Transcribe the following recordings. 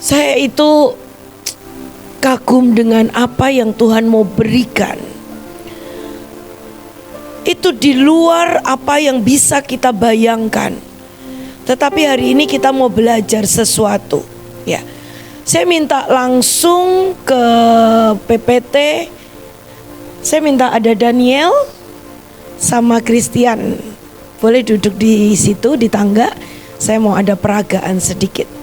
Saya itu kagum dengan apa yang Tuhan mau berikan. Itu di luar apa yang bisa kita bayangkan. Tetapi hari ini kita mau belajar sesuatu. Ya, saya minta langsung ke PPT. Saya minta ada Daniel sama Christian. Boleh duduk di situ di tangga. Saya mau ada peragaan sedikit.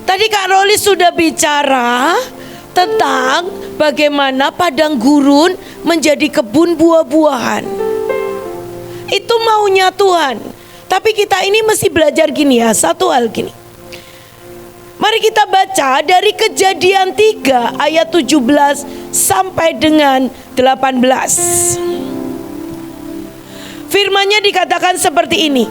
Tadi Kak Roli sudah bicara tentang bagaimana padang gurun menjadi kebun buah-buahan. Itu maunya Tuhan. Tapi kita ini mesti belajar gini ya, satu hal gini. Mari kita baca dari Kejadian 3 ayat 17 sampai dengan 18. Firman-Nya dikatakan seperti ini.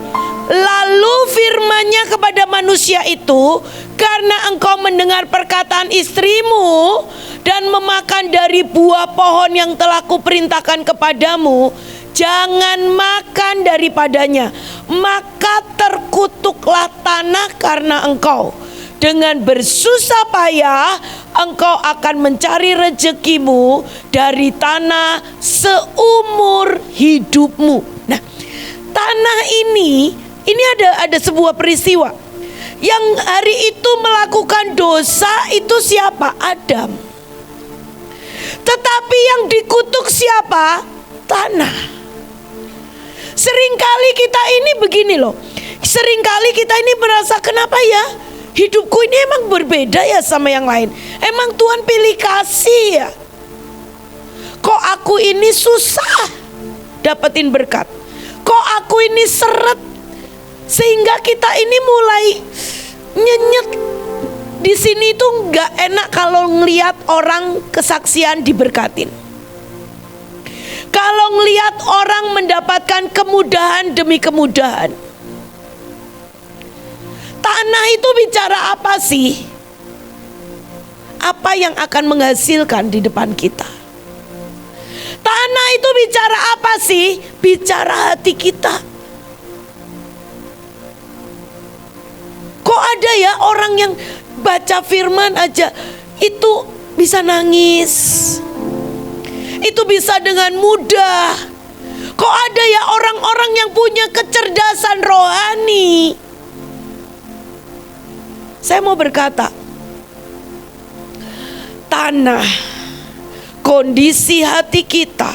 Lalu firman-Nya kepada manusia itu, karena engkau mendengar perkataan istrimu dan memakan dari buah pohon yang telah kuperintahkan kepadamu, jangan makan daripadanya, maka terkutuklah tanah karena engkau. Dengan bersusah payah engkau akan mencari rezekimu dari tanah seumur hidupmu. Nah, tanah ini ada sebuah peristiwa. Yang hari itu melakukan dosa itu siapa? Adam. Tetapi yang dikutuk siapa? Tanah. Seringkali kita ini begini loh. Seringkali kita ini merasa kenapa ya? Hidupku ini emang berbeda ya sama yang lain. Emang Tuhan pilih kasih ya? Kok aku ini susah dapetin berkat? Kok aku ini seret? Sehingga kita ini mulai nyenyet. Di sini tuh nggak enak kalau ngelihat orang kesaksian diberkatin. Kalau ngelihat orang mendapatkan kemudahan demi kemudahan. Tanah itu bicara apa sih? Apa yang akan menghasilkan di depan kita? Tanah itu bicara apa sih? Bicara hati kita. Kok ada ya orang yang baca firman aja itu bisa nangis? Itu bisa dengan mudah. Kok ada ya orang-orang yang punya kecerdasan rohani? Saya mau berkata, tanah, kondisi hati kita,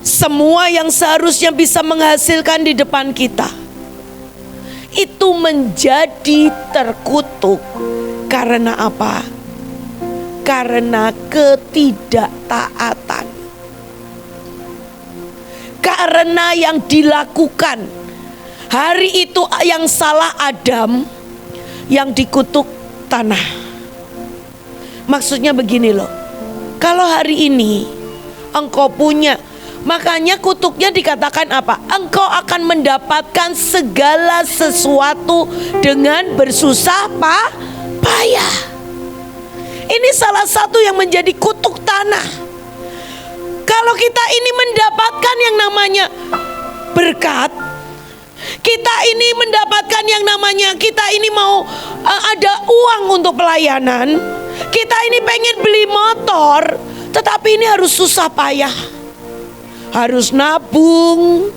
semua yang seharusnya bisa menghasilkan di depan kita, itu menjadi terkutuk. Karena apa? Karena ketidaktaatan. Karena yang dilakukan hari itu yang salah Adam, yang dikutuk tanah. Maksudnya begini loh. Kalau hari ini engkau punya, makanya kutuknya dikatakan apa? Engkau akan mendapatkan segala sesuatu dengan bersusah payah. Ini salah satu yang menjadi kutuk tanah. Kalau kita ini mendapatkan yang namanya berkat, kita ini mendapatkan yang namanya, kita ini mau ada uang untuk pelayanan, kita ini pengen beli motor, tetapi ini harus susah payah, harus nabung,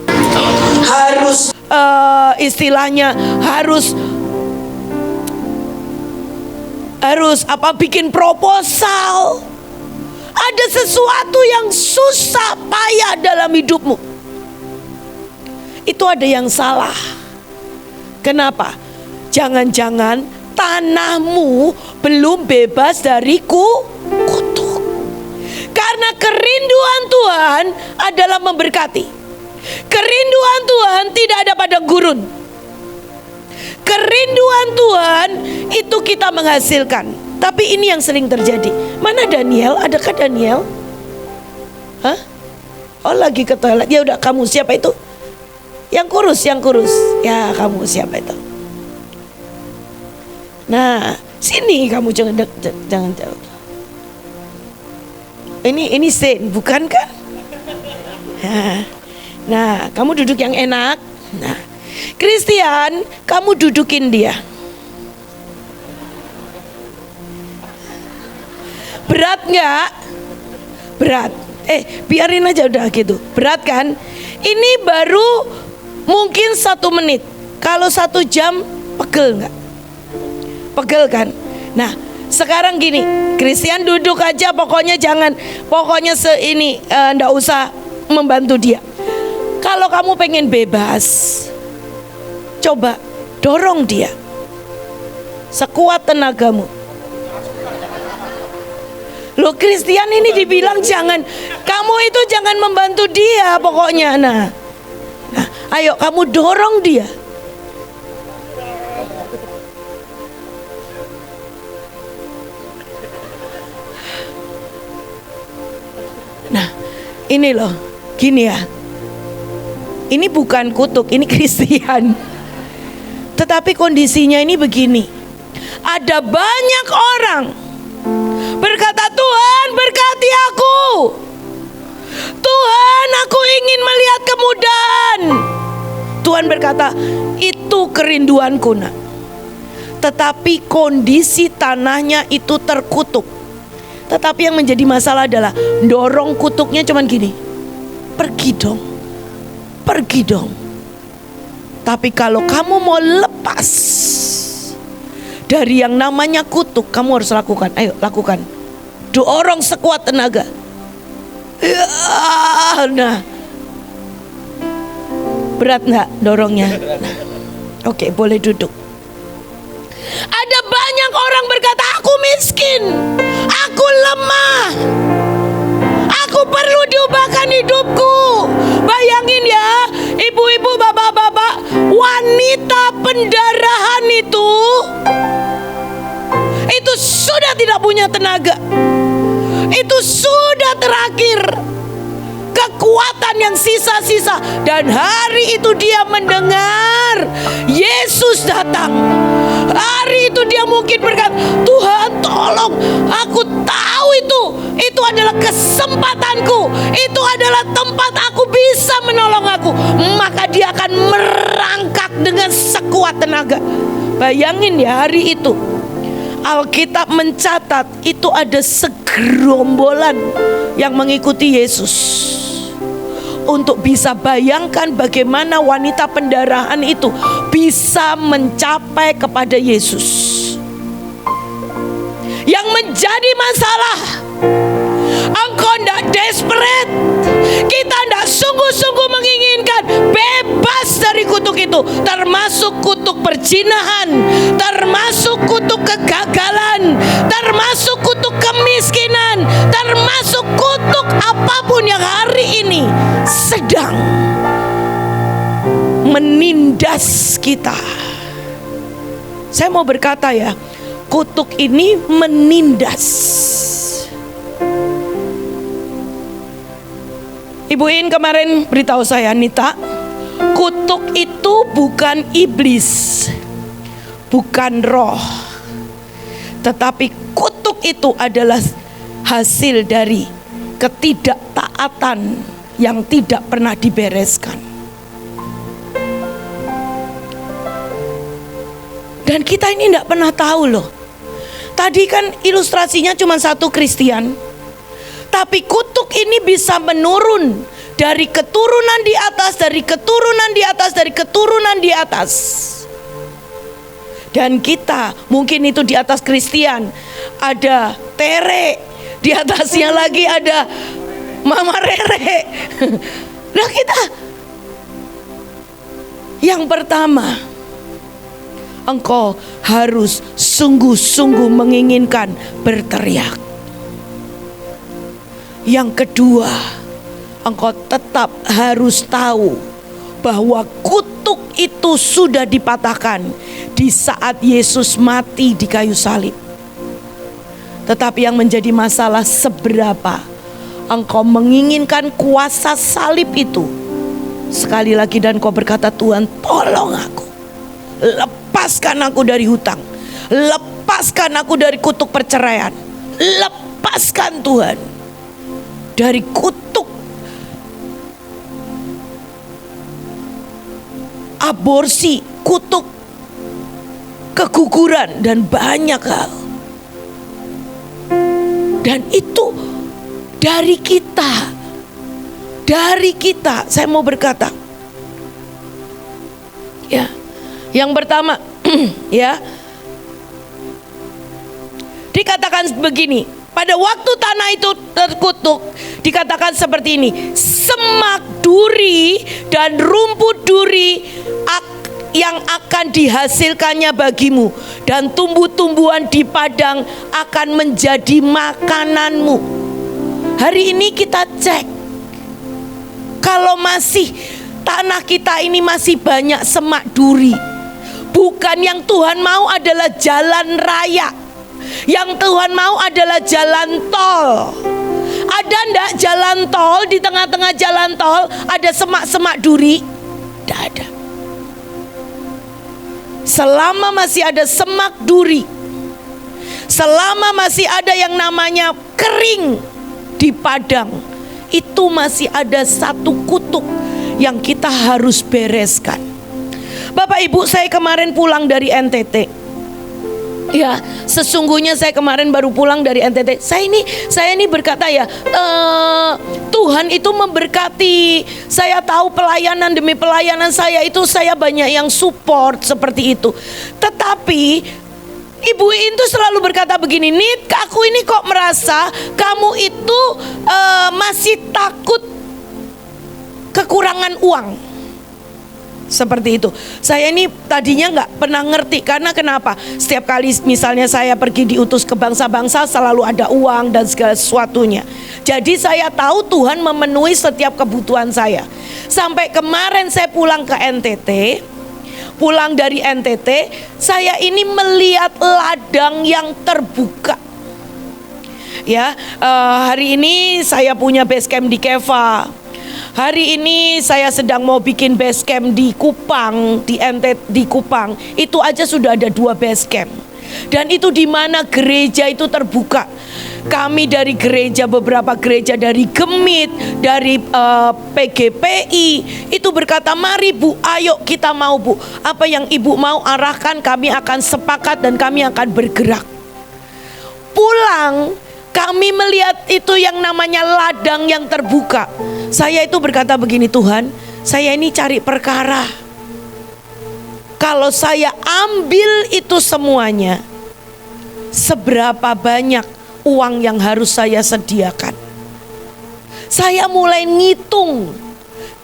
harus istilahnya harus bikin proposal. Ada sesuatu yang susah payah dalam hidupmu. Itu ada yang salah. Kenapa? Jangan-jangan tanahmu belum bebas dari kutuk. Karena kerinduan Tuhan adalah memberkati. Kerinduan Tuhan tidak ada padang gurun. Kerinduan Tuhan itu kita menghasilkan. Tapi ini yang sering terjadi. Mana Daniel? Adakah Daniel? Hah? Oh, lagi ke toilet. Ya udah, kamu siapa itu? Yang kurus. Ya, kamu siapa itu? Nah, sini kamu jangan jauh. Ini Sen, bukan kan? Nah, kamu duduk yang enak. Nah, Christian, kamu dudukin dia. Berat nggak? Berat. Biarin aja udah gitu. Berat kan? Ini baru mungkin 1 menit. Kalau 1 jam pegel nggak? Pegel kan? Nah, sekarang gini, Christian duduk aja, pokoknya ndak usah membantu dia. Kalau kamu pengen bebas, coba dorong dia sekuat tenagamu. Loh, Christian ini dibilang kamu itu jangan membantu dia pokoknya. Nah, ayo kamu dorong dia. Nah, ini loh, gini ya. Ini bukan kutuk, ini Christian. Tetapi kondisinya ini begini. Ada banyak orang berkata, Tuhan berkati aku. Tuhan, aku ingin melihat kemudahan. Tuhan berkata, itu kerinduanku nak. Tetapi kondisi tanahnya itu terkutuk. Tetapi yang menjadi masalah adalah dorong kutuknya cuman gini. Pergi dong. Pergi dong. Tapi kalau kamu mau lepas dari yang namanya kutuk, kamu harus lakukan. Ayo lakukan. Dorong sekuat tenaga. Nah, berat nggak dorongnya? Nah, oke, boleh duduk. Ada banyak orang berkata, aku miskin, aku lemah, aku perlu diubahkan hidupku. Bayangin ya, ibu-ibu, bapak-bapak, wanita pendarahan itu sudah tidak punya tenaga. Itu sudah terakhir kekuatan yang sisa-sisa. Dan hari itu dia mendengar Yesus datang. Hari itu dia mungkin berkata, Tuhan tolong, aku tahu itu adalah kesempatanku, itu adalah tempat aku bisa menolong aku. Maka dia akan merangkak dengan sekuat tenaga. Bayangin ya, hari itu Alkitab mencatat itu ada segerombolan yang mengikuti Yesus. Untuk bisa bayangkan bagaimana wanita pendarahan itu bisa mencapai kepada Yesus. Yang menjadi masalah, engkau tidak desperate, kita tidak sungguh-sungguh menginginkan bebas dari kutuk itu, termasuk kutuk perzinahan, termasuk kutuk kegagalan, termasuk kutuk kemiskinan, termasuk kutuk apapun yang hari ini sedang menindas kita. Saya mau berkata ya, kutuk ini menindas. Ibu In kemarin beritahu saya, Nita, kutuk itu bukan iblis, bukan roh, tetapi kutuk itu adalah hasil dari ketidaktaatan yang tidak pernah dibereskan. Dan kita ini tidak pernah tahu loh. Tadi kan ilustrasinya cuma satu Christian, tapi kutuk ini bisa menurun dari keturunan di atas, dari keturunan di atas, dari keturunan di atas. Dan kita mungkin itu di atas Christian ada Tere, di atasnya lagi ada Mama Rere. Nah kita yang pertama, engkau harus sungguh-sungguh menginginkan berteriak. Yang kedua, engkau tetap harus tahu bahwa kutuk itu sudah dipatahkan di saat Yesus mati di kayu salib. Tetapi yang menjadi masalah, seberapa engkau menginginkan kuasa salib itu. Sekali lagi, dan kau berkata, Tuhan tolong aku, lepaskan aku dari hutang, lepaskan aku dari kutuk perceraian, lepaskan Tuhan dari kutuk aborsi, kutuk keguguran, dan banyak hal. Dan itu dari kita. Dari kita. Saya mau berkata, ya, yang pertama, ya, dikatakan begini, pada waktu tanah itu terkutuk, dikatakan seperti ini, semak duri dan rumput duri yang akan dihasilkannya bagimu, dan tumbuh-tumbuhan di padang akan menjadi makananmu. Hari ini kita cek, kalau masih tanah kita ini masih banyak semak duri. Bukan, yang Tuhan mau adalah jalan raya. Yang Tuhan mau adalah jalan tol. Ada ndak jalan tol, di tengah-tengah jalan tol ada semak-semak duri? Tidak ada. Selama masih ada semak duri, selama masih ada yang namanya kering di padang, itu masih ada satu kutuk yang kita harus bereskan. Bapak Ibu, saya kemarin pulang dari NTT. Ya, sesungguhnya saya kemarin baru pulang dari NTT. Saya ini berkata ya, Tuhan itu memberkati. Saya tahu pelayanan demi pelayanan saya itu saya banyak yang support seperti itu. Tetapi Ibu itu selalu berkata begini, Nit, aku ini kok merasa kamu itu masih takut kekurangan uang. Seperti itu. Saya ini tadinya nggak pernah ngerti, karena kenapa? Setiap kali misalnya saya pergi diutus ke bangsa-bangsa, selalu ada uang dan segala sesuatunya. Jadi saya tahu Tuhan memenuhi setiap kebutuhan saya. Sampai kemarin saya pulang ke NTT. Pulang dari NTT, saya ini melihat ladang yang terbuka. Ya, hari ini saya punya base camp di Keva. Hari ini saya sedang mau bikin base camp di Kupang, di NTT di Kupang. Itu aja sudah ada 2 base camp. Dan itu di mana gereja itu terbuka. Kami dari gereja, beberapa gereja dari Gemit, dari PGPI itu berkata, mari Bu, ayo kita mau Bu. Apa yang Ibu mau arahkan, kami akan sepakat dan kami akan bergerak. Pulang, kami melihat itu yang namanya ladang yang terbuka. Saya itu berkata begini, Tuhan, saya ini cari perkara. Kalau saya ambil itu semuanya, seberapa banyak uang yang harus saya sediakan? Saya mulai ngitung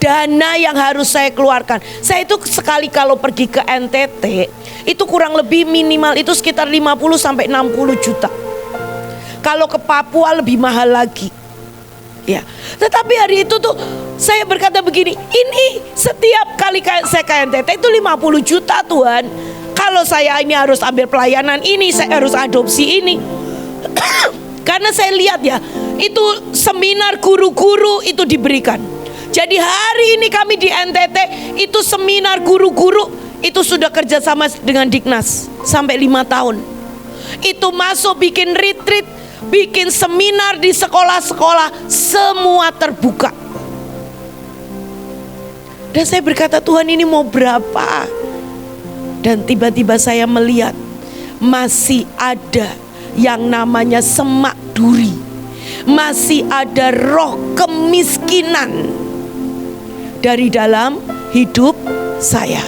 dana yang harus saya keluarkan. Saya itu sekali kalau pergi ke NTT, itu kurang lebih minimal itu sekitar 50 sampai 60 juta. Kalau ke Papua lebih mahal lagi. Ya. Tetapi hari itu tuh saya berkata begini, ini setiap kali saya ke NTT itu 50 juta Tuhan. Kalau saya ini harus ambil pelayanan ini, saya harus adopsi ini. Karena saya lihat ya, itu seminar guru-guru itu diberikan. Jadi hari ini kami di NTT itu seminar guru-guru itu sudah kerjasama dengan Diknas sampai 5 tahun. Itu masuk bikin retreat, bikin seminar di sekolah-sekolah, semua terbuka. Dan saya berkata, Tuhan ini mau berapa? Dan tiba-tiba saya melihat masih ada yang namanya semak duri. Masih ada roh kemiskinan dari dalam hidup saya.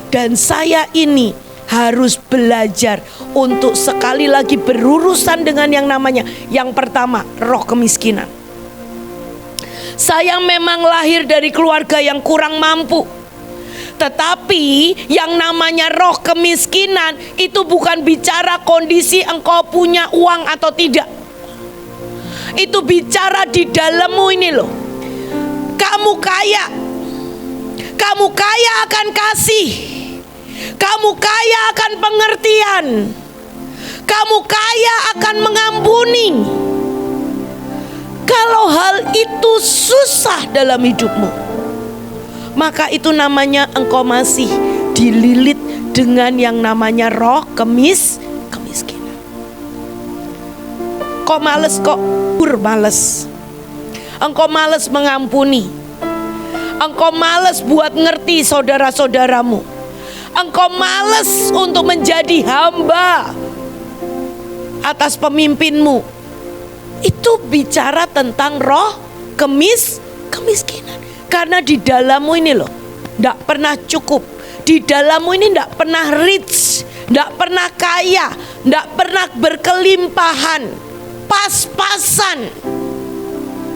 Dan saya ini harus belajar untuk sekali lagi berurusan dengan yang namanya, yang pertama, roh kemiskinan. Saya memang lahir dari keluarga yang kurang mampu. Tetapi yang namanya roh kemiskinan itu bukan bicara kondisi engkau punya uang atau tidak. Itu bicara di dalammu ini loh. Kamu kaya. Kamu kaya akan kasih. Kamu kaya akan pengertian. Kamu kaya akan mengampuni. Kalau hal itu susah dalam hidupmu, maka itu namanya engkau masih dililit dengan yang namanya roh kemiskinan. Kok males, kok males. Engkau males mengampuni. Engkau males buat ngerti saudara-saudaramu. Engkau males untuk menjadi hamba atas pemimpinmu. Itu bicara tentang roh kemiskinan. Karena di dalammu ini loh, tidak pernah cukup. Di dalammu ini tidak pernah rich, tidak pernah kaya, tidak pernah berkelimpahan, pas-pasan.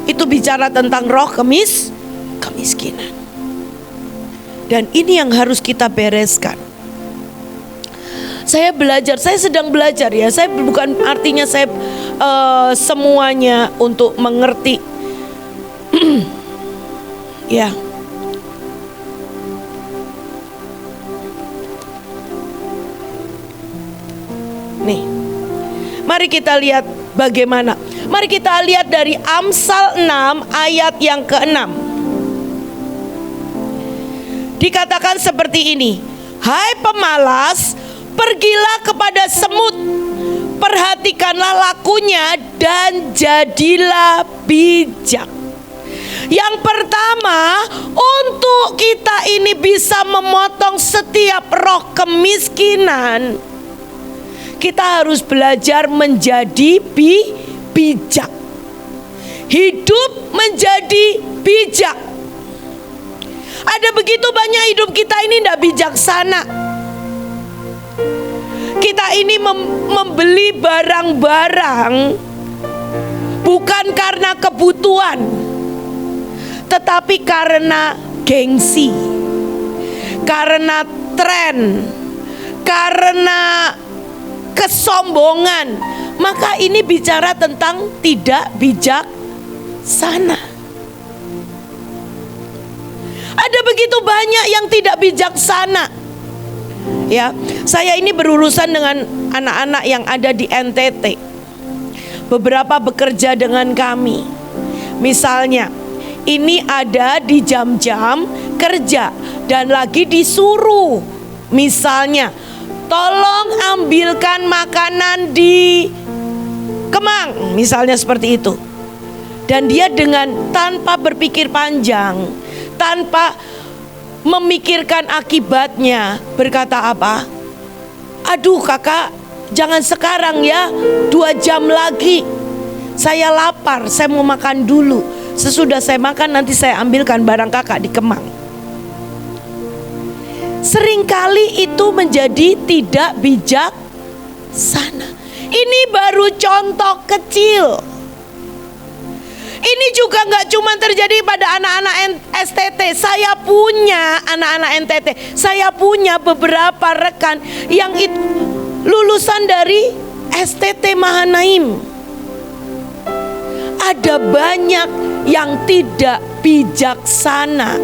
Itu bicara tentang roh kemiskinan. Dan ini yang harus kita bereskan. Saya belajar, saya sedang belajar ya. Saya bukan artinya saya semuanya untuk mengerti. Ya. Nih. Mari kita lihat bagaimana. Mari kita lihat dari Amsal 6 ayat yang ke-6. Dikatakan seperti ini. Hai pemalas, pergilah kepada semut, perhatikanlah lakunya dan jadilah bijak. Yang pertama, untuk kita ini bisa memotong setiap roh kemiskinan, kita harus belajar menjadi bijak. Hidup menjadi bijak. Ada begitu banyak hidup kita ini tidak bijaksana. Kita ini membeli barang-barang bukan karena kebutuhan, tetapi karena gengsi, karena tren, karena kesombongan. Maka ini bicara tentang tidak bijaksana. Ada begitu banyak yang tidak bijaksana. Ya, saya ini berurusan dengan anak-anak yang ada di NTT. Beberapa bekerja dengan kami. Misalnya, ini ada di jam-jam kerja dan lagi disuruh. Misalnya, tolong ambilkan makanan di Kemang, misalnya seperti itu. Dan dia dengan tanpa berpikir panjang, tanpa memikirkan akibatnya, berkata apa? Aduh kakak, jangan sekarang ya, 2 jam lagi. Saya lapar, saya mau makan dulu. Sesudah saya makan nanti saya ambilkan barang kakak di Kemang. Seringkali itu menjadi tidak bijaksana. Ini baru contoh kecil. Ini juga gak cuma terjadi pada anak-anak STT. Saya punya anak-anak NTT. Saya punya beberapa rekan yang lulusan dari STT Mahanaim. Ada banyak yang tidak bijaksana.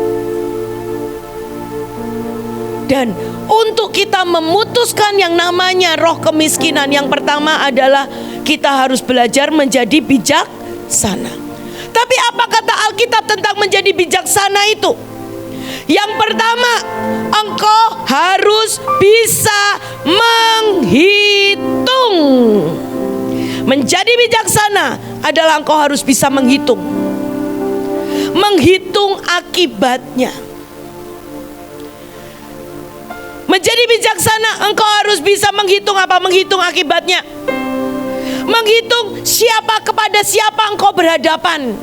Dan untuk kita memutuskan yang namanya roh kemiskinan, yang pertama adalah kita harus belajar menjadi bijaksana. Tapi apa kata Alkitab tentang menjadi bijaksana itu? Yang pertama, engkau harus bisa menghitung. Menjadi bijaksana adalah engkau harus bisa menghitung. Menghitung akibatnya. Menjadi bijaksana engkau harus bisa menghitung apa? Menghitung akibatnya. Menghitung kepada siapa engkau berhadapan.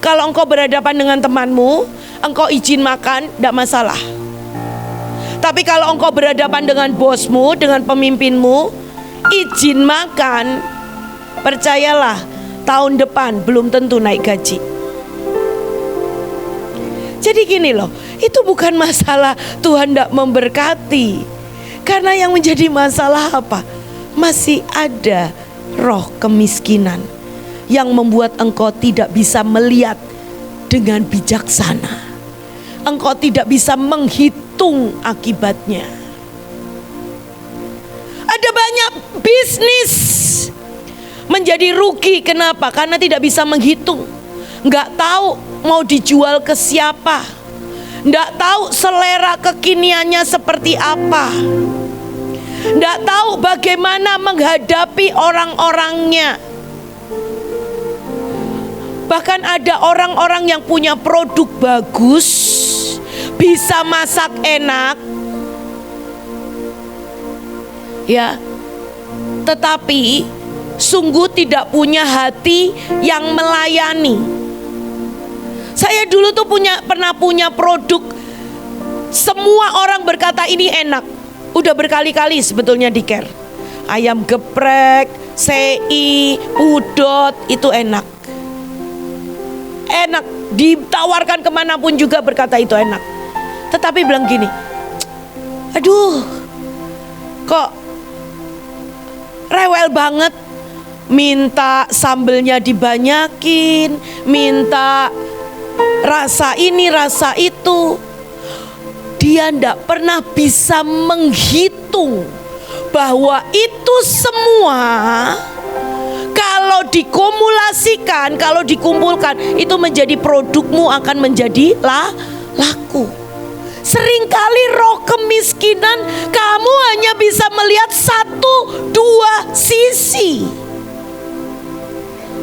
Kalau engkau berhadapan dengan temanmu, engkau izin makan, tidak masalah. Tapi kalau engkau berhadapan dengan bosmu, dengan pemimpinmu, izin makan, percayalah, tahun depan belum tentu naik gaji. Jadi gini loh, itu bukan masalah Tuhan tidak memberkati. Karena yang menjadi masalah apa? Masih ada roh kemiskinan yang membuat engkau tidak bisa melihat dengan bijaksana. Engkau tidak bisa menghitung akibatnya. Ada banyak bisnis menjadi rugi. Kenapa? Karena tidak bisa menghitung. Nggak tahu mau dijual ke siapa. Nggak tahu selera kekiniannya seperti apa. Nggak tahu bagaimana menghadapi orang-orangnya. Bahkan ada orang-orang yang punya produk bagus, bisa masak enak, ya, tetapi sungguh tidak punya hati yang melayani. Saya dulu tuh pernah punya produk, semua orang berkata ini enak. Udah berkali-kali sebetulnya di Care. Ayam geprek, sei, udot, itu enak. Enak, ditawarkan kemanapun juga berkata itu enak. Tetapi bilang gini, aduh, kok rewel banget. Minta sambelnya dibanyakin, minta rasa ini, rasa itu. Dia ndak pernah bisa menghitung bahwa itu semua kalau dikumulasikan, kalau dikumpulkan, itu menjadi produkmu, akan menjadi laku. Seringkali roh kemiskinan kamu hanya bisa melihat 1-2 sisi.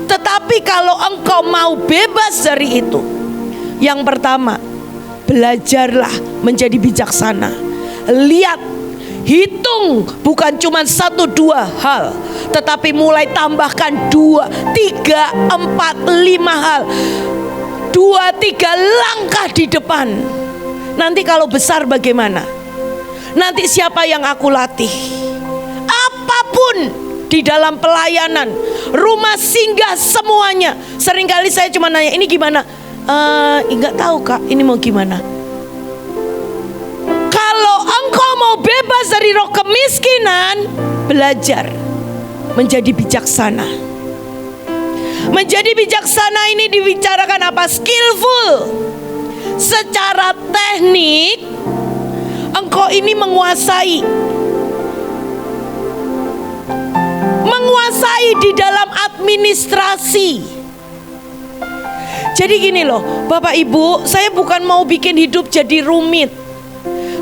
Tetapi kalau engkau mau bebas dari itu, yang pertama, belajarlah menjadi bijaksana. Lihat, hitung bukan cuma 1-2 hal, tetapi mulai tambahkan 2, 3, 4, 5 hal. 2-3 langkah di depan. Nanti kalau besar bagaimana? Nanti siapa yang aku latih? Apapun di dalam pelayanan, rumah singgah, semuanya. Seringkali saya cuma nanya, ini gimana? Enggak tahu kak, ini mau gimana? Kalau engkau mau bebas dari roh kemiskinan, belajar menjadi bijaksana. Menjadi bijaksana ini dibicarakan apa? Skillful. Secara teknik, engkau ini menguasai di dalam administrasi. Jadi gini loh, Bapak Ibu, saya bukan mau bikin hidup jadi rumit,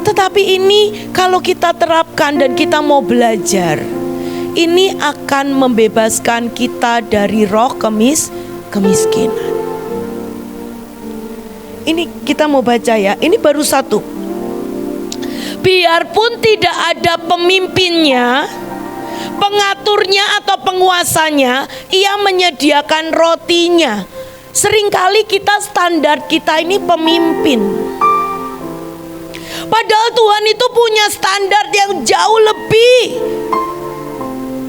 tetapi ini kalau kita terapkan dan kita mau belajar, ini akan membebaskan kita dari roh kemiskinan. Ini kita mau baca ya, ini baru 1. Biarpun tidak ada pemimpinnya, pengaturnya atau penguasanya, ia menyediakan rotinya. Seringkali kita standar kita ini pemimpin, padahal Tuhan itu punya standar yang jauh lebih.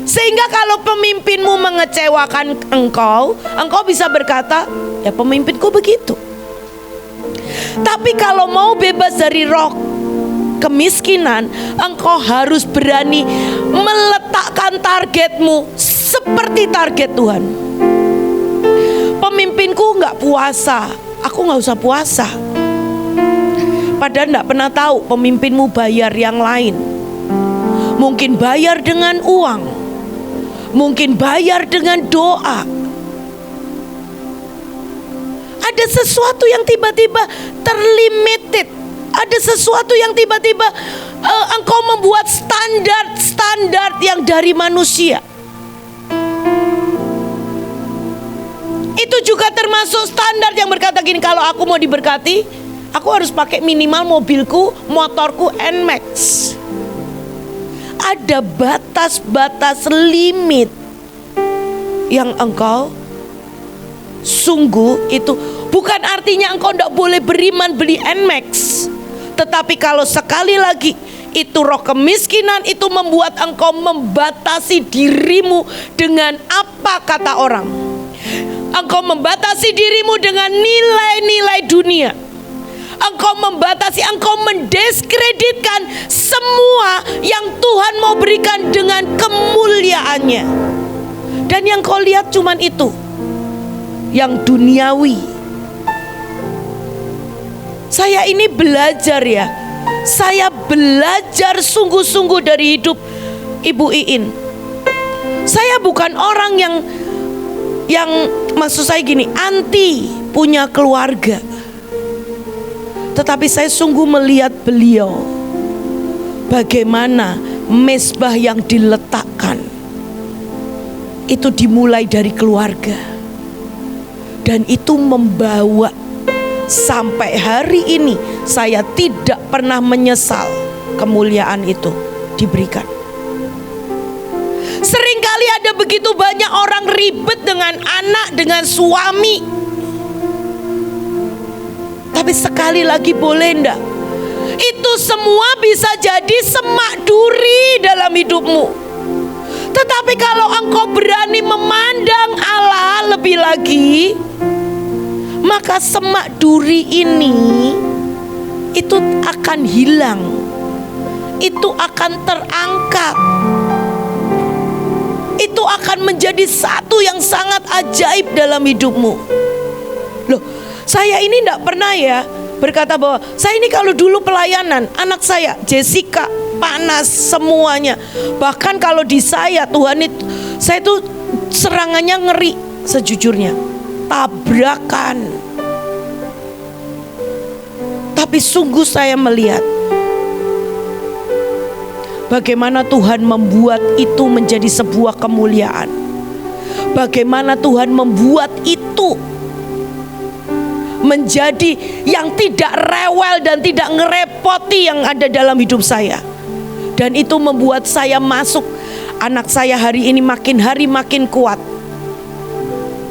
Sehingga kalau pemimpinmu mengecewakan engkau bisa berkata, ya pemimpinku begitu. Tapi kalau mau bebas dari roh kemiskinan, engkau harus berani meletakkan targetmu seperti target Tuhan. Pemimpinku nggak puasa, aku nggak usah puasa. Padahal nggak pernah tahu pemimpinmu bayar yang lain. Mungkin bayar dengan uang, mungkin bayar dengan doa. Ada sesuatu yang tiba-tiba terlimited. Ada sesuatu yang tiba-tiba engkau membuat standar yang dari manusia. Itu juga termasuk standar yang berkata gini, kalau aku mau diberkati, aku harus pakai minimal mobilku, motorku NMAX. Ada batas-batas limit yang engkau sungguh itu bukan artinya engkau tidak boleh beriman beli NMAX. Tetapi kalau sekali lagi itu roh kemiskinan itu membuat engkau membatasi dirimu dengan apa kata orang. Engkau membatasi dirimu dengan nilai-nilai dunia. Engkau membatasi, engkau mendiskreditkan semua yang Tuhan mau berikan dengan kemuliaannya. Dan yang kau lihat cuman itu, yang duniawi. Saya ini belajar ya. Saya belajar sungguh-sungguh dari hidup Ibu Iin. Saya bukan orang yang maksud saya gini, anti punya keluarga. Tetapi saya sungguh melihat beliau, bagaimana mezbah yang diletakkan itu dimulai dari keluarga. Dan itu membawa sampai hari ini saya tidak pernah menyesal kemuliaan itu diberikan. Seringkali Seringkali ada begitu banyak orang ribet dengan anak, dengan suami. Tapi sekali lagi, boleh enggak? Itu semua bisa jadi semak duri dalam hidupmu. Tetapi kalau engkau berani memandang Allah lebih lagi, maka semak duri ini itu akan hilang. Itu akan terangkat. Itu akan menjadi satu yang sangat ajaib dalam hidupmu. Loh, saya ini tidak pernah ya berkata bahwa saya ini kalau dulu pelayanan, anak saya Jessica panas semuanya. Bahkan kalau di saya, Tuhan itu, saya itu serangannya ngeri sejujurnya, tabrakan. Tapi sungguh saya melihat bagaimana Tuhan membuat itu menjadi sebuah kemuliaan. Bagaimana Tuhan membuat itu menjadi yang tidak rewel dan tidak ngerepoti yang ada dalam hidup saya. Dan itu membuat saya masuk. Anak saya hari ini makin hari makin kuat.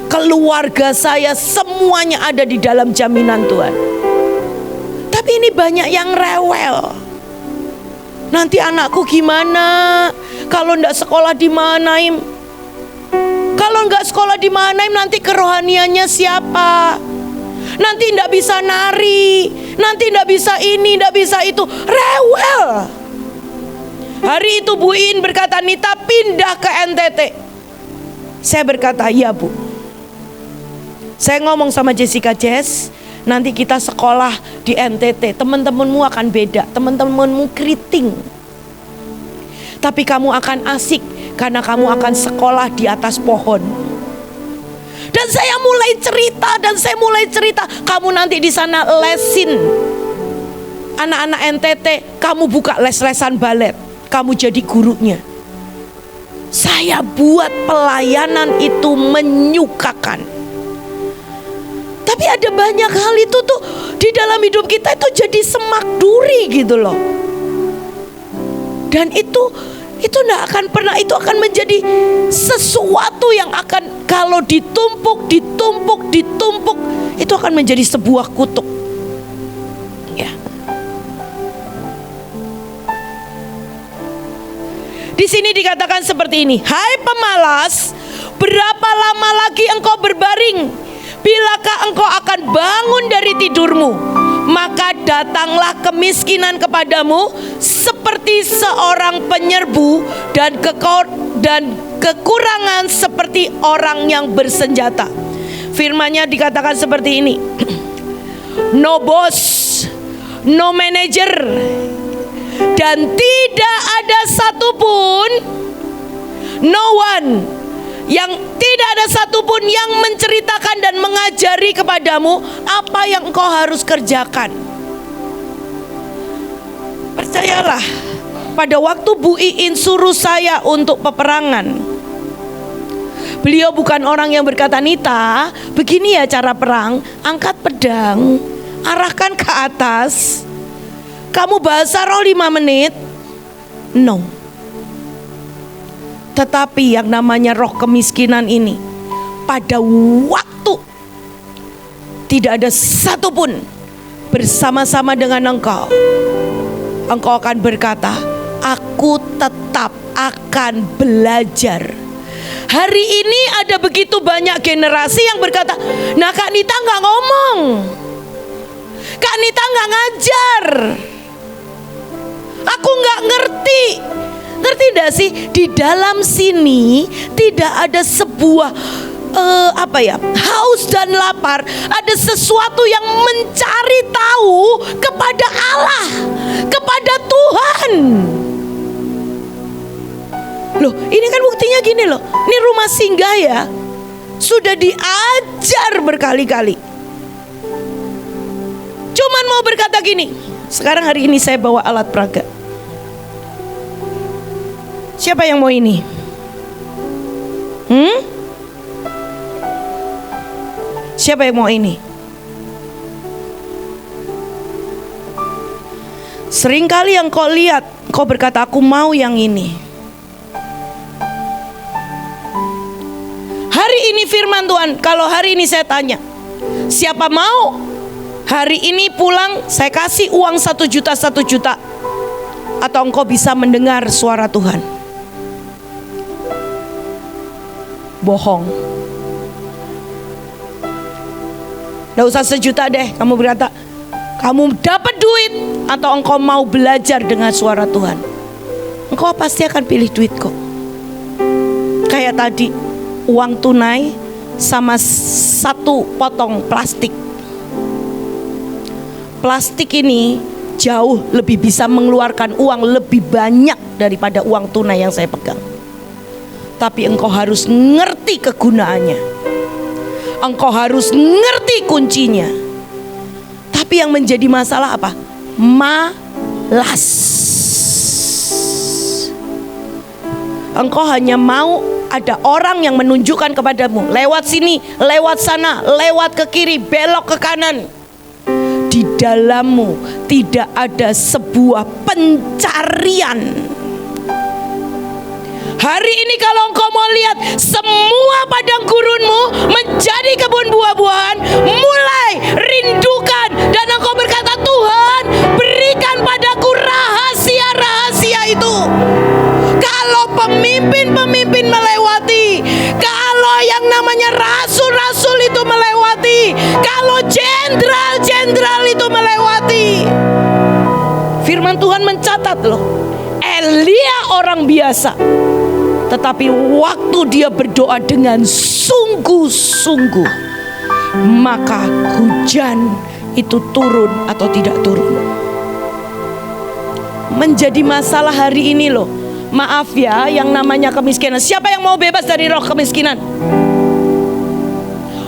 Keluarga saya semuanya ada di dalam jaminan Tuhan. Tapi ini banyak yang rewel. Nanti anakku gimana? Kalau enggak sekolah di Mahanaim? Kalau enggak sekolah di Mahanaim, nanti kerohaniannya siapa? Nanti enggak bisa nari, nanti enggak bisa ini, enggak bisa itu. Rewel. Hari itu Bu In berkata, Nita pindah ke NTT. Saya berkata, iya Bu. Saya ngomong sama Jessica, Jess, nanti kita sekolah di NTT. Teman-temanmu akan beda, teman-temanmu keriting. Tapi kamu akan asik karena kamu akan sekolah di atas pohon. Dan saya mulai cerita, kamu nanti di sana lesin anak-anak NTT, kamu buka les-lesan balet, kamu jadi gurunya. Saya buat pelayanan itu menyukakan. Tapi ada banyak hal itu tuh di dalam hidup kita itu jadi semak duri gitu loh. Dan itu tidak akan pernah, itu akan menjadi sesuatu yang akan kalau ditumpuk, itu akan menjadi sebuah kutuk. Ya. Di sini dikatakan seperti ini, hai pemalas, berapa lama lagi engkau berbaring? Bilakah engkau akan bangun dari tidurmu? Maka datanglah kemiskinan kepadamu seperti seorang penyerbu, dan kekurangan seperti orang yang bersenjata. Firman-Nya dikatakan seperti ini. No boss, no manager, dan tidak ada satupun, no one, yang tidak ada satupun yang menceritakan dan mengajari kepadamu apa yang engkau harus kerjakan. Percayalah, pada waktu Bu Iin suruh saya untuk peperangan, beliau bukan orang yang berkata, Nita, begini ya cara perang, angkat pedang, arahkan ke atas, kamu bahasa roh 5 menit. No. Tetapi yang namanya roh kemiskinan ini, pada waktu tidak ada satupun bersama-sama dengan engkau, engkau akan berkata, aku tetap akan belajar. Hari ini ada begitu banyak generasi yang berkata, nah Kak Nita gak ngomong, Kak Nita gak ngajar, aku gak ngerti. Ngerti gak sih? Di dalam sini tidak ada sebuah haus dan lapar. Ada sesuatu yang mencari tahu kepada Allah, kepada Tuhan. Loh, ini kan buktinya gini loh. Ini rumah singgah ya, sudah diajar berkali-kali. Cuman mau berkata gini, sekarang hari ini saya bawa alat peraga. Siapa yang mau ini? Siapa yang mau ini? Seringkali yang kau lihat, kau berkata aku mau yang ini. Begini firman Tuhan, kalau hari ini saya tanya, siapa mau hari ini pulang saya kasih uang 1 juta, 1 juta, atau engkau bisa mendengar suara Tuhan? Bohong. Nggak usah 1 juta deh, kamu berkata kamu dapat duit, atau engkau mau belajar dengan suara Tuhan? Engkau pasti akan pilih duit kok. Kayak tadi, uang tunai sama 1 potong plastik. Plastik ini jauh lebih bisa mengeluarkan uang lebih banyak daripada uang tunai yang saya pegang. Tapi engkau harus ngerti kegunaannya. Engkau harus ngerti kuncinya. Tapi yang menjadi masalah apa? Malas. Engkau hanya mau ada orang yang menunjukkan kepadamu, lewat sini, lewat sana, lewat ke kiri, belok ke kanan. Di dalammu tidak ada sebuah pencarian. Hari ini kalau engkau mau lihat semua padang gurunmu menjadi kebun buah-buahan, mulai rindukan dan engkau berkata, Tuhan, berikan padaku rahasia-rahasia itu. Kalau pemimpin-pemimpin melewati, kalau yang namanya rasul-rasul itu melewati, kalau jenderal-jenderal itu melewati, firman Tuhan mencatat loh, Elia orang biasa, tetapi waktu dia berdoa dengan sungguh-sungguh, maka hujan itu turun atau tidak turun. Menjadi masalah hari ini loh. Maaf ya, yang namanya kemiskinan. Siapa yang mau bebas dari roh kemiskinan?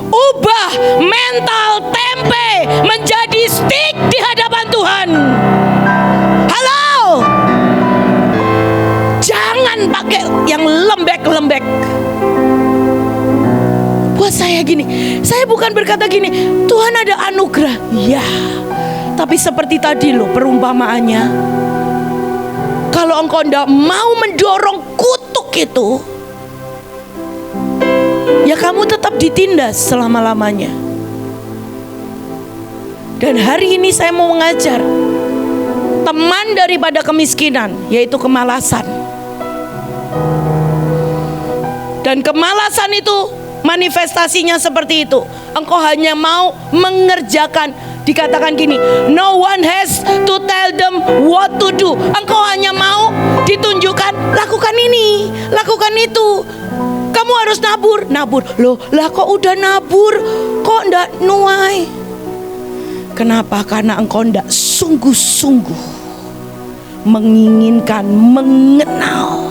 Ubah mental tempe menjadi stik di hadapan Tuhan. Halo, jangan pakai yang lembek-lembek. Buat saya gini, saya bukan berkata gini, Tuhan ada anugerah. Ya, tapi seperti tadi loh perumpamaannya, kalau engkau tidak mau mendorong kutuk itu, ya kamu tetap ditindas selama-lamanya. Dan hari ini saya mau mengajar teman daripada kemiskinan, yaitu kemalasan. Dan kemalasan itu manifestasinya seperti itu. Engkau hanya mau mengerjakan. Dikatakan gini, no one has to tell them what to do. Engkau hanya mau ditunjukkan, lakukan ini, lakukan itu. Kamu harus nabur. Loh, lah kok udah nabur, kok ndak nuai? Kenapa? Karena engkau ndak sungguh-sungguh menginginkan, mengenal.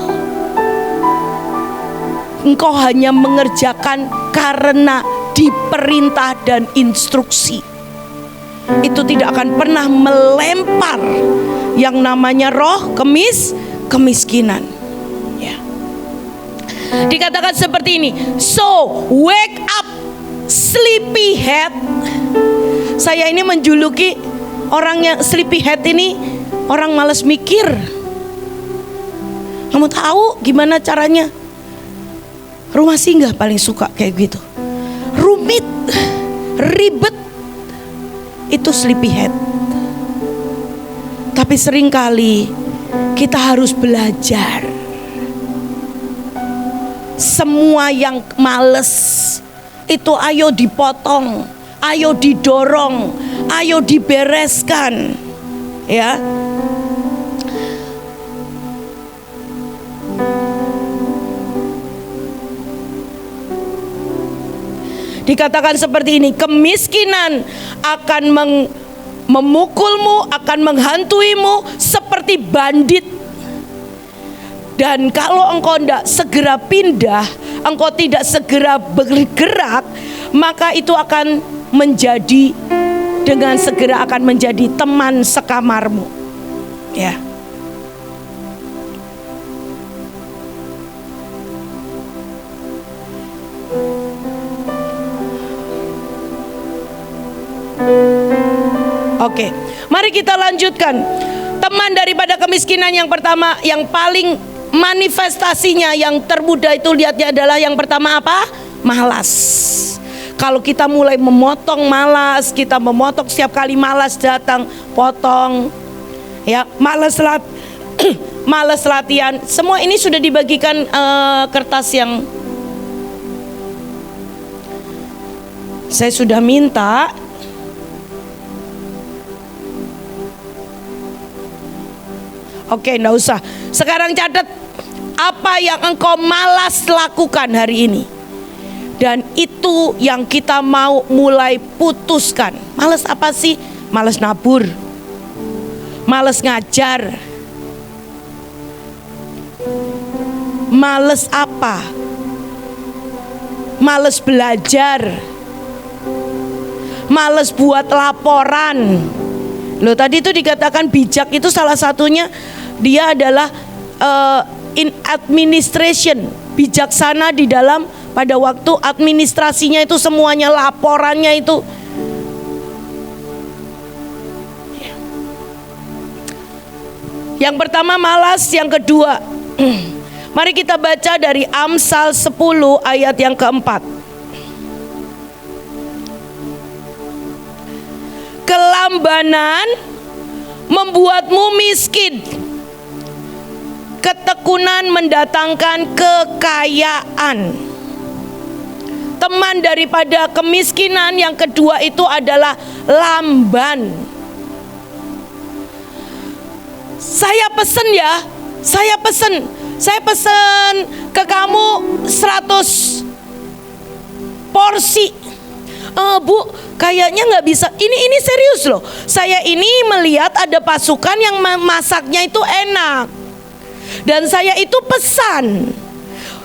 Engkau hanya mengerjakan karena diperintah dan instruksi. Itu tidak akan pernah melempar yang namanya roh kemiskinan. Ya. Dikatakan seperti ini, so wake up sleepyhead. Saya ini menjuluki orang yang sleepyhead ini, orang malas mikir. Kamu tahu gimana caranya? Rumah singgah paling suka kayak gitu, rumit, ribet. Itu sleepyhead. Tapi seringkali kita harus belajar. Semua yang males itu ayo dipotong, ayo didorong, ayo dibereskan. Ya. Dikatakan seperti ini, kemiskinan akan memukulmu, akan menghantuimu seperti bandit. Dan kalau engkau tidak segera pindah, engkau tidak segera bergerak, maka itu akan menjadi, dengan segera akan menjadi teman sekamarmu. Ya. Oke, mari kita lanjutkan. Teman daripada kemiskinan yang pertama, yang paling manifestasinya yang termudah itu lihatnya adalah yang pertama apa? malas. Kalau kita mulai memotong malas, kita memotong setiap kali malas datang, potong. Ya, malas latihan. Semua ini sudah dibagikan kertas yang saya sudah minta. Oke, enggak usah. Sekarang catat apa yang engkau malas lakukan hari ini. Dan itu yang kita mau mulai putuskan. Malas apa sih? Malas nabur, malas ngajar, malas apa? Malas belajar, malas buat laporan. Loh, tadi itu dikatakan bijak itu salah satunya dia adalah in administration, bijaksana di dalam pada waktu administrasinya itu semuanya, laporannya itu. Yang pertama malas, yang kedua mari kita baca dari Amsal 10 ayat yang keempat. Kelambanan membuatmu miskin, ketekunan mendatangkan kekayaan. Teman daripada kemiskinan yang kedua itu adalah lamban. Saya pesen ya, saya pesen ke kamu 100 porsi. Bu, kayaknya nggak bisa. Ini serius loh. Saya ini melihat ada pasukan yang masaknya itu enak, dan saya itu pesan.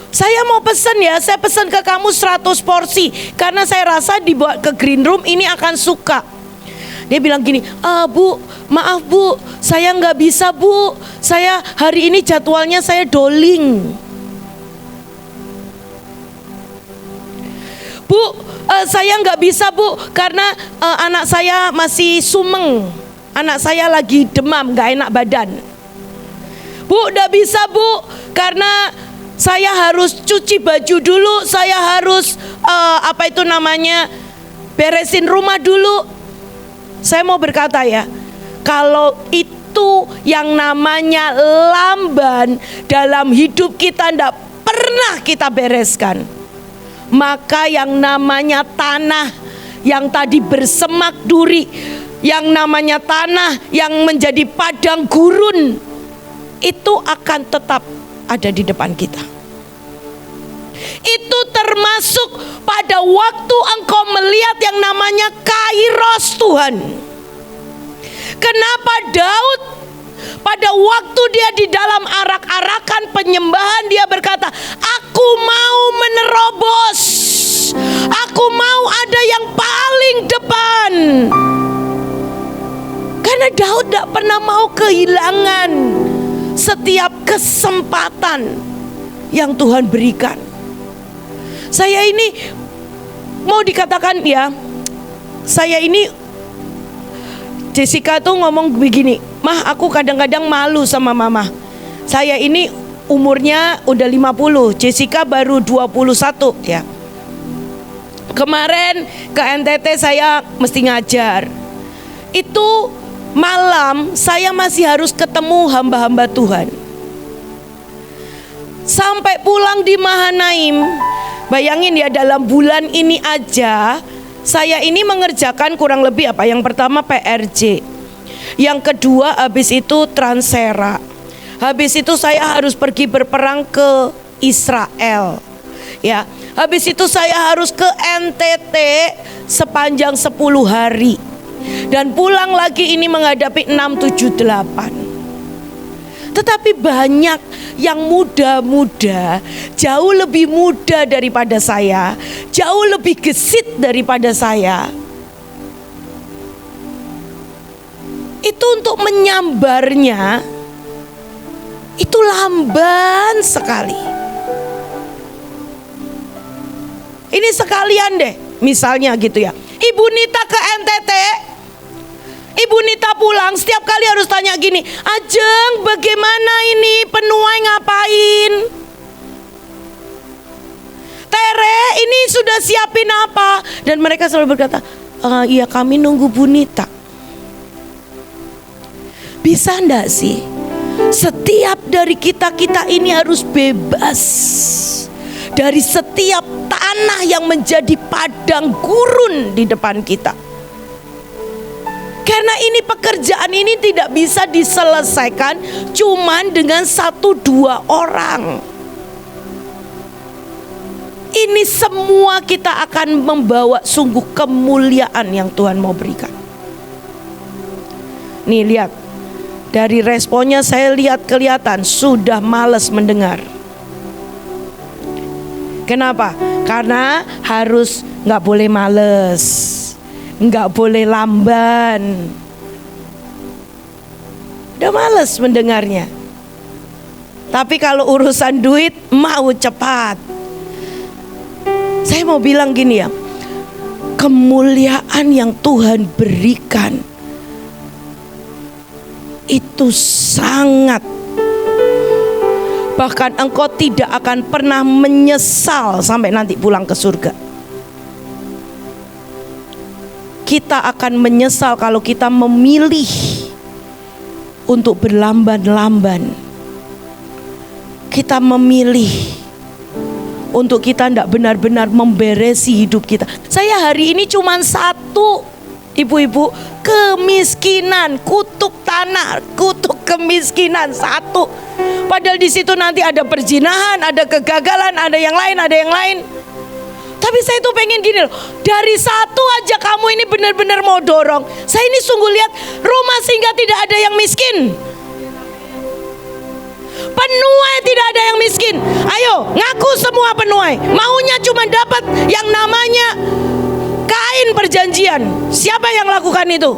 Saya mau pesan ya, saya pesan ke kamu 100 porsi karena saya rasa dibawa ke green room ini akan suka. Dia bilang gini, Bu, maaf Bu, saya nggak bisa Bu. Saya hari ini jadwalnya saya doling. Bu, saya nggak bisa Bu, karena anak saya masih sumeng. Anak saya lagi demam, nggak enak badan. Bu, nggak bisa Bu, karena saya harus cuci baju dulu. Saya harus beresin rumah dulu. Saya mau berkata ya, kalau itu yang namanya lamban dalam hidup kita tidak pernah kita bereskan, maka yang namanya tanah yang tadi bersemak duri, yang namanya tanah yang menjadi padang gurun, itu akan tetap ada di depan kita. Itu termasuk pada waktu engkau melihat yang namanya kairos Tuhan. Kenapa Daud pada waktu dia di dalam arak-arakan penyembahan dia berkata, aku mau menerobos, aku mau ada yang paling depan. Karena Daud tidak pernah mau kehilangan setiap kesempatan yang Tuhan berikan. Saya ini mau dikatakan ya, saya ini, Jessica tuh ngomong begini, Mah, aku kadang-kadang malu sama mama. Saya ini umurnya udah 50, Jessica baru 21 ya. Kemarin ke NTT saya mesti ngajar. Itu malam saya masih harus ketemu hamba-hamba Tuhan. Sampai pulang di Mahanaim, bayangin ya, dalam bulan ini aja saya ini mengerjakan kurang lebih apa? Yang pertama PRJ, yang kedua habis itu Transera, habis itu saya harus pergi berperang ke Israel, ya. Habis itu saya harus ke NTT sepanjang 10 hari, dan pulang lagi ini menghadapi 6, 7, 8. Tetapi banyak yang muda-muda, jauh lebih muda daripada saya, jauh lebih gesit daripada saya. Itu untuk menyambarnya, itu lamban sekali. Ini sekalian deh, misalnya gitu ya, Ibu Nita ke NTT, Ibu Nita pulang setiap kali harus tanya gini, Ajeng bagaimana ini penuai ngapain? Tere, ini sudah siapin apa? Dan mereka selalu berkata, iya kami nunggu Bu Nita. Bisa enggak sih? Setiap dari kita ini harus bebas dari setiap tanah yang menjadi padang gurun di depan kita. Karena ini pekerjaan ini tidak bisa diselesaikan cuman dengan 1-2 orang. Ini semua kita akan membawa sungguh kemuliaan yang Tuhan mau berikan. Nih lihat, dari responnya saya lihat kelihatan sudah malas mendengar. Kenapa? Karena harus nggak boleh males, nggak boleh lamban. Udah males mendengarnya. Tapi kalau urusan duit mau cepat. Saya mau bilang gini ya, kemuliaan yang Tuhan berikan itu sangat, bahkan engkau tidak akan pernah menyesal sampai nanti pulang ke surga. Kita akan menyesal kalau kita memilih untuk berlamban-lamban. Kita memilih untuk kita tidak benar-benar memberesi hidup kita. Saya hari ini cuma satu, ibu-ibu, kemiskinan, kutuk tanah, kutuk kemiskinan satu. Padahal di situ nanti ada perzinahan, ada kegagalan, ada yang lain. Tapi saya tuh pengen gini loh, dari satu aja kamu ini benar-benar mau dorong. Saya ini sungguh lihat rumah sehingga tidak ada yang miskin. Penuai tidak ada yang miskin. Ayo ngaku semua penuai. Maunya cuma dapat yang namanya kain perjanjian. Siapa yang lakukan itu?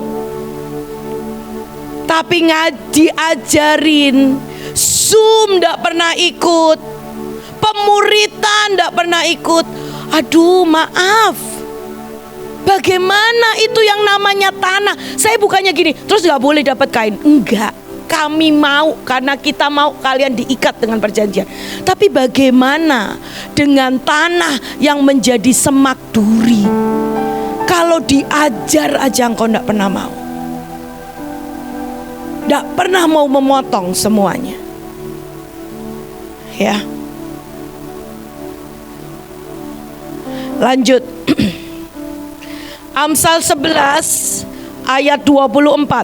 Tapi diajarin. Zoom ndak pernah ikut. Pemuritan ndak pernah ikut. Aduh maaf, bagaimana itu yang namanya tanah? Saya bukannya gini, terus gak boleh dapat kain. Enggak, kami mau, karena kita mau kalian diikat dengan perjanjian. Tapi bagaimana dengan tanah yang menjadi semak duri? Kalau diajar aja engkau gak pernah mau, gak pernah mau memotong semuanya. Ya, lanjut. Amsal 11 ayat 24.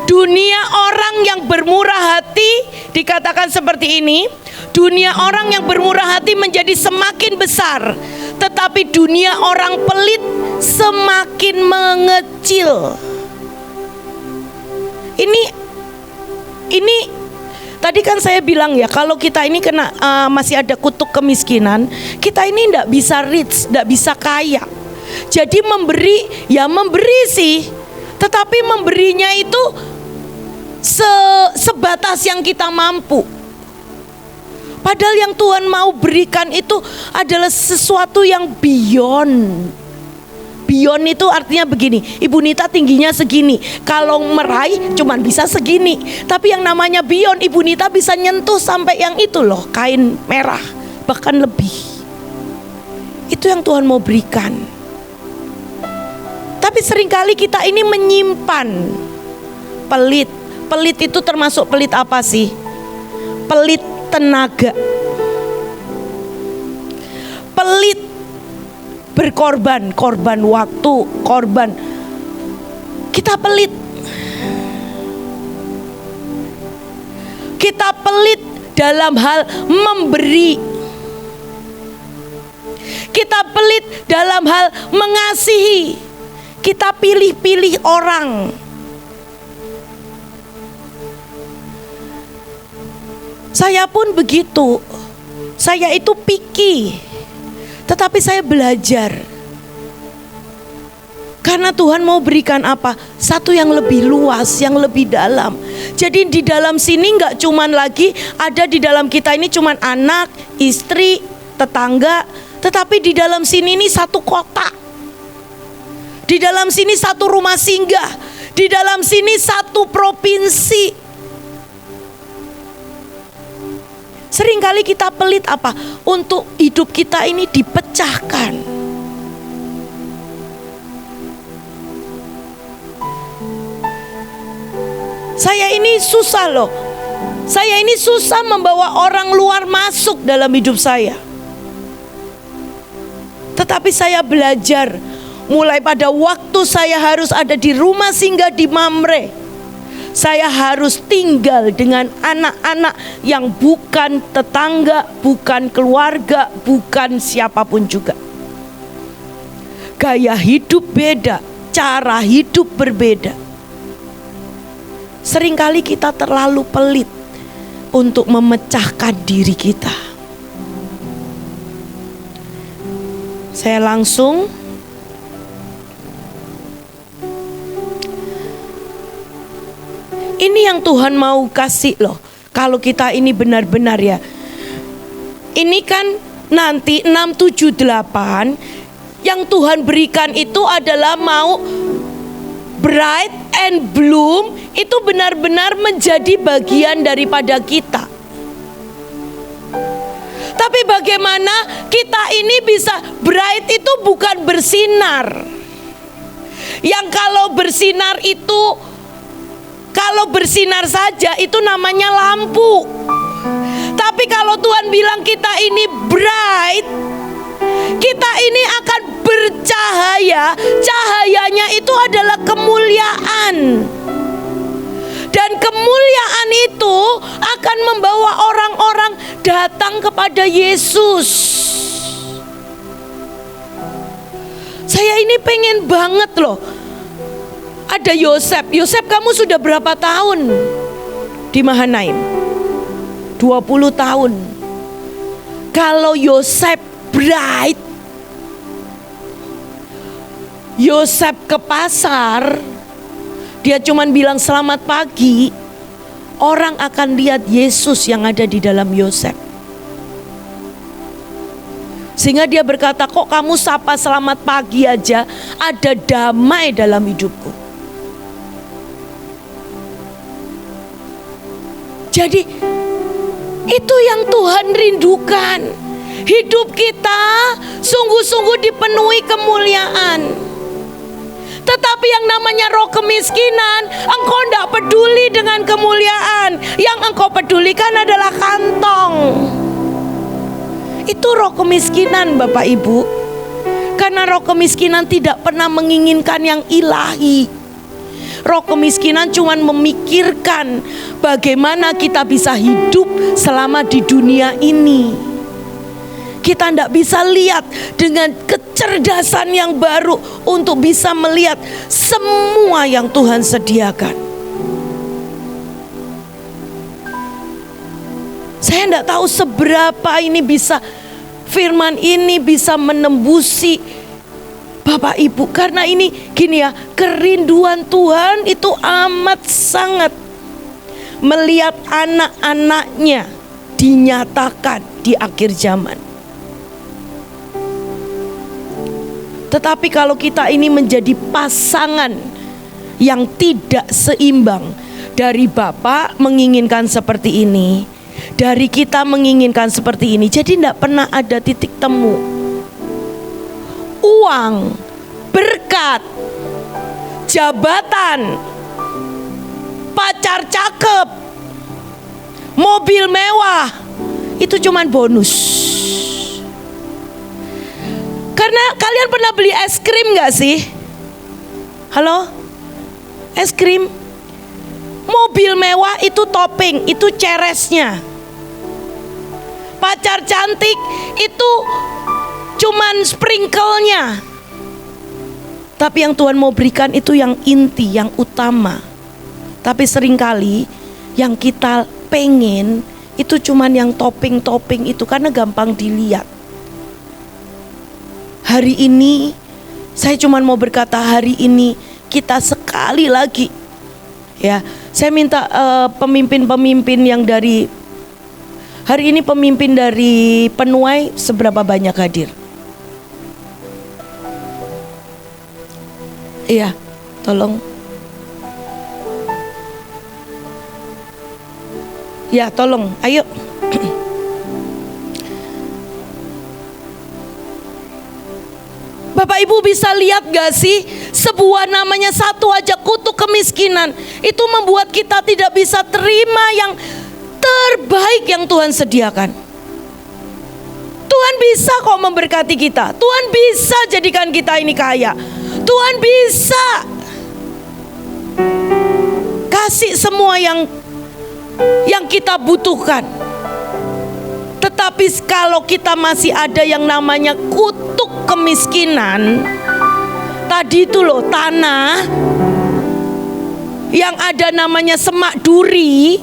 Dunia orang yang bermurah hati dikatakan seperti ini. Dunia orang yang bermurah hati menjadi semakin besar, tetapi dunia orang pelit semakin mengecil. Ini tadi kan saya bilang ya, kalau kita ini kena masih ada kutuk kemiskinan, kita ini tidak bisa rich, tidak bisa kaya. Jadi memberi, ya memberi sih, tetapi memberinya itu sebatas yang kita mampu. Padahal yang Tuhan mau berikan itu adalah sesuatu yang beyond. Beyond itu artinya begini, Ibu Nita tingginya segini, kalau meraih cuman bisa segini. Tapi yang namanya beyond, Ibu Nita bisa nyentuh sampai yang itu loh, kain merah, bahkan lebih. Itu yang Tuhan mau berikan. Tapi seringkali kita ini menyimpan. Pelit. Pelit itu termasuk pelit apa sih? Pelit tenaga. Pelit berkorban, korban waktu, korban. Kita pelit. Kita pelit dalam hal memberi. Kita pelit dalam hal mengasihi. Kita pilih-pilih orang. Saya pun begitu. Saya itu picky. Tetapi saya belajar. Karena Tuhan mau berikan apa? Satu yang lebih luas, yang lebih dalam. Jadi di dalam sini gak cuman lagi ada di dalam kita ini cuman anak, istri, tetangga. Tetapi di dalam sini ini satu kota. Di dalam sini satu rumah singgah. Di dalam sini satu provinsi. Seringkali kita pelit apa? Untuk hidup kita ini dipecahkan. Saya ini susah loh. Saya ini susah membawa orang luar masuk dalam hidup saya. Tetapi saya belajar. Mulai pada waktu saya harus ada di rumah singgah di Mamre, saya harus tinggal dengan anak-anak yang bukan tetangga, bukan keluarga, bukan siapapun juga. Gaya hidup beda, cara hidup berbeda. Seringkali kita terlalu pelit untuk memecahkan diri kita. Saya langsung ini yang Tuhan mau kasih loh. Kalau kita ini benar-benar ya. Ini kan nanti 678 yang Tuhan berikan itu adalah mau bright and bloom, itu benar-benar menjadi bagian daripada kita. Tapi bagaimana kita ini bisa bright itu bukan bersinar. Yang kalau bersinar itu, kalau bersinar saja itu namanya lampu. Tapi kalau Tuhan bilang kita ini bright, kita ini akan bercahaya. Cahayanya itu adalah kemuliaan. Dan kemuliaan itu akan membawa orang-orang datang kepada Yesus. Saya ini pengen banget loh. Ada Yosef. Yosef, kamu sudah berapa tahun di Mahanaim? 20 tahun. Kalau Yosef bright, Yosef ke pasar, dia cuman bilang selamat pagi, orang akan lihat Yesus yang ada di dalam Yosef. Sehingga dia berkata, kok kamu sapa selamat pagi aja, ada damai dalam hidupku. Jadi itu yang Tuhan rindukan. Hidup kita sungguh-sungguh dipenuhi kemuliaan. Tetapi yang namanya roh kemiskinan, engkau tidak peduli dengan kemuliaan. Yang engkau pedulikan adalah kantong. Itu roh kemiskinan, Bapak Ibu. Karena roh kemiskinan tidak pernah menginginkan yang ilahi. Roh kemiskinan cuma memikirkan bagaimana kita bisa hidup selama di dunia ini. Kita tidak bisa lihat dengan kecerdasan yang baru untuk bisa melihat semua yang Tuhan sediakan. Saya tidak tahu seberapa ini bisa, firman ini bisa menembusi Bapak Ibu, karena ini gini ya, kerinduan Tuhan itu amat sangat melihat anak-anaknya dinyatakan di akhir zaman. Tetapi kalau kita ini menjadi pasangan yang tidak seimbang, dari Bapak menginginkan seperti ini, dari kita menginginkan seperti ini, jadi tidak pernah ada titik temu. Uang, berkat, jabatan, pacar cakep, mobil mewah, itu cuman bonus. Karena kalian pernah beli es krim gak sih? Halo? Es krim? Mobil mewah itu topping, itu ceresnya. Pacar cantik itu cuman sprinkle-nya. Tapi yang Tuhan mau berikan itu yang inti, yang utama. Tapi seringkali yang kita pengen itu cuman yang topping-topping itu, karena gampang dilihat. Hari ini saya cuman mau berkata, hari ini kita sekali lagi ya, saya minta pemimpin-pemimpin yang dari hari ini, pemimpin dari Penuai seberapa banyak hadir? Iya, tolong. Ya, tolong, ayo. Bapak Ibu bisa lihat gak sih, sebuah namanya satu aja kutuk kemiskinan itu membuat kita tidak bisa terima yang terbaik yang Tuhan sediakan. Tuhan bisa kok memberkati kita. Tuhan bisa jadikan kita ini kaya. Tuhan bisa kasih semua yang kita butuhkan. Tetapi kalau kita masih ada yang namanya kutuk kemiskinan, tadi itu loh, tanah yang ada namanya semak duri,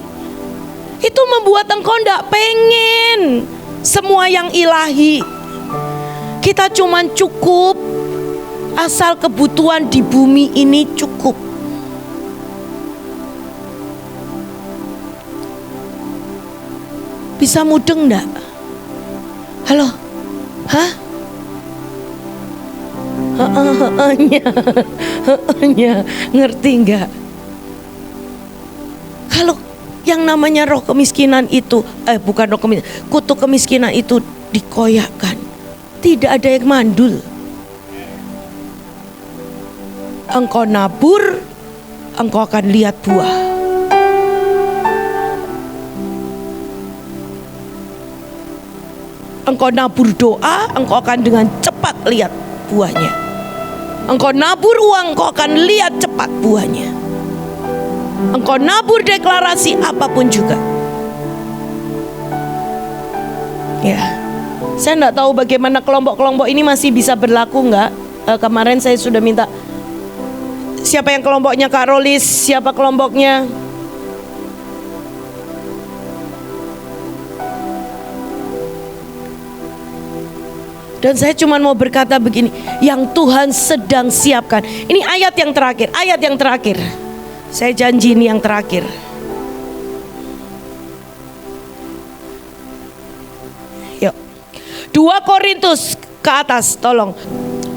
itu membuat engkau tidak pengen semua yang ilahi. Kita cuman cukup asal kebutuhan di bumi ini cukup. Bisa mudeng enggak? Halo? Hah? Ngerti enggak? Kalau yang namanya roh kemiskinan itu, bukan roh kemiskinan, kutuk kemiskinan itu dikoyakkan, tidak ada yang mandul. Engkau nabur, engkau akan lihat buah. Engkau nabur doa, engkau akan dengan cepat lihat buahnya. Engkau nabur uang, engkau akan lihat cepat buahnya. Engkau nabur deklarasi apapun juga. Ya, saya tidak tahu bagaimana kelompok-kelompok ini masih bisa berlaku enggak. Kemarin saya sudah minta, siapa yang kelompoknya Kak Rolis, siapa kelompoknya? Dan saya cuma mau berkata begini, yang Tuhan sedang siapkan. Ini ayat yang terakhir, ayat yang terakhir. Saya janji ini yang terakhir. Yuk, 2 Korintus ke atas, tolong.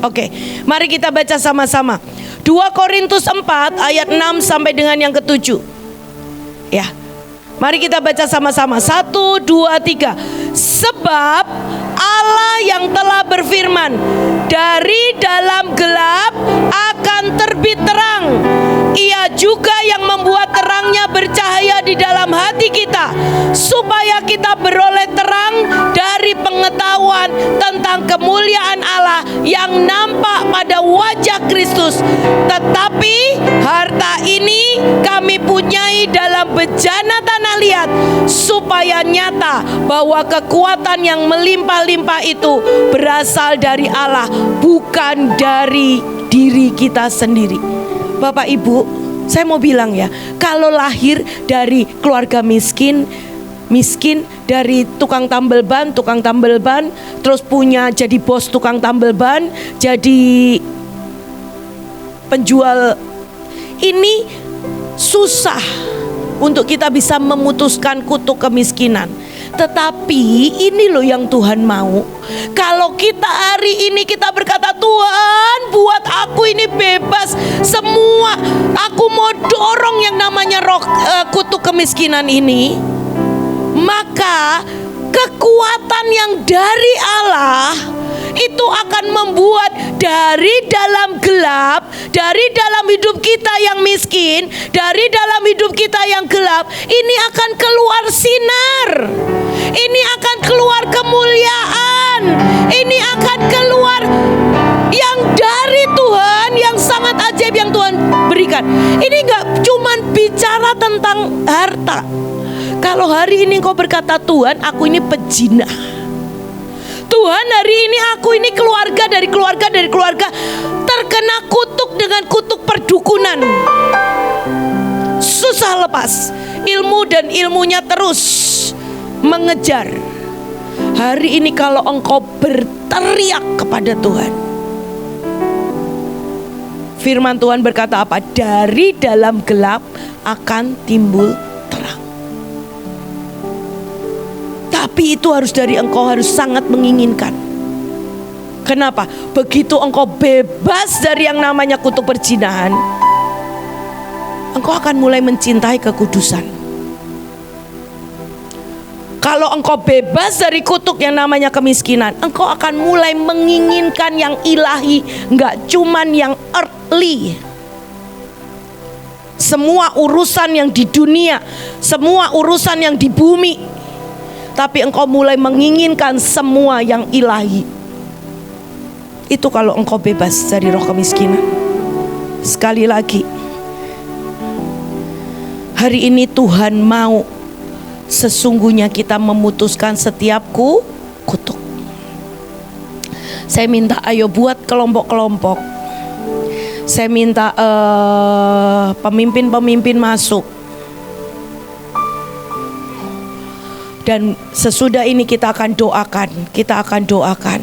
Oke, mari kita baca sama-sama. 2 Korintus 4 ayat 6 sampai dengan yang ke-7. Ya, mari kita baca sama-sama. 1, 2, 3. Sebab Allah yang telah berfirman, dari dalam gelap akan terbit terang. Ia juga yang membuat terangnya bercahaya di dalam hati kita, supaya kita beroleh terang dari pengetahuan tentang kemuliaan Allah yang nampak pada wajah Kristus. Tetapi harta ini kami punyai dalam bejana tanah liat, supaya nyata bahwa kekuatan yang melimpah-limpah itu berasal dari Allah, bukan dari diri kita sendiri. Bapak Ibu, saya mau bilang ya, kalau lahir dari keluarga miskin dari tukang tambal ban, terus punya jadi bos tukang tambal ban, jadi penjual, ini susah untuk kita bisa memutuskan kutuk kemiskinan. Tetapi ini loh yang Tuhan mau. Kalau kita hari ini kita berkata, Tuhan buat aku ini bebas semua, aku mau dorong yang namanya roh kutuk kemiskinan ini, maka kekuatan yang dari Allah itu akan membuat dari dalam gelap, dari dalam hidup kita yang miskin, dari dalam hidup kita yang gelap, ini akan keluar sinar, ini akan keluar kemuliaan, ini akan keluar yang dari Tuhan, yang sangat ajaib yang Tuhan berikan. Ini gak cuman bicara tentang harta. Kalau hari ini kau berkata, Tuhan aku ini pejinah, Tuhan hari ini aku ini keluarga dari keluarga terkena kutuk dengan kutuk perdukunan, susah lepas, ilmu dan ilmunya terus mengejar. Hari ini kalau engkau berteriak kepada Tuhan, firman Tuhan berkata apa? Dari dalam gelap akan timbul terang. Tapi itu harus dari engkau, harus sangat menginginkan. Kenapa? Begitu engkau bebas dari yang namanya kutuk perzinahan, engkau akan mulai mencintai kekudusan. Kalau engkau bebas dari kutuk yang namanya kemiskinan, engkau akan mulai menginginkan yang ilahi, nggak cuman yang earthly. Semua urusan yang di dunia, semua urusan yang di bumi, tapi engkau mulai menginginkan semua yang ilahi. Itu kalau engkau bebas dari roh kemiskinan. Sekali lagi, hari ini Tuhan mau sesungguhnya kita memutuskan setiap kutuk. Saya minta ayo buat kelompok-kelompok. Saya minta pemimpin-pemimpin masuk. Dan sesudah ini kita akan doakan. Kita akan doakan.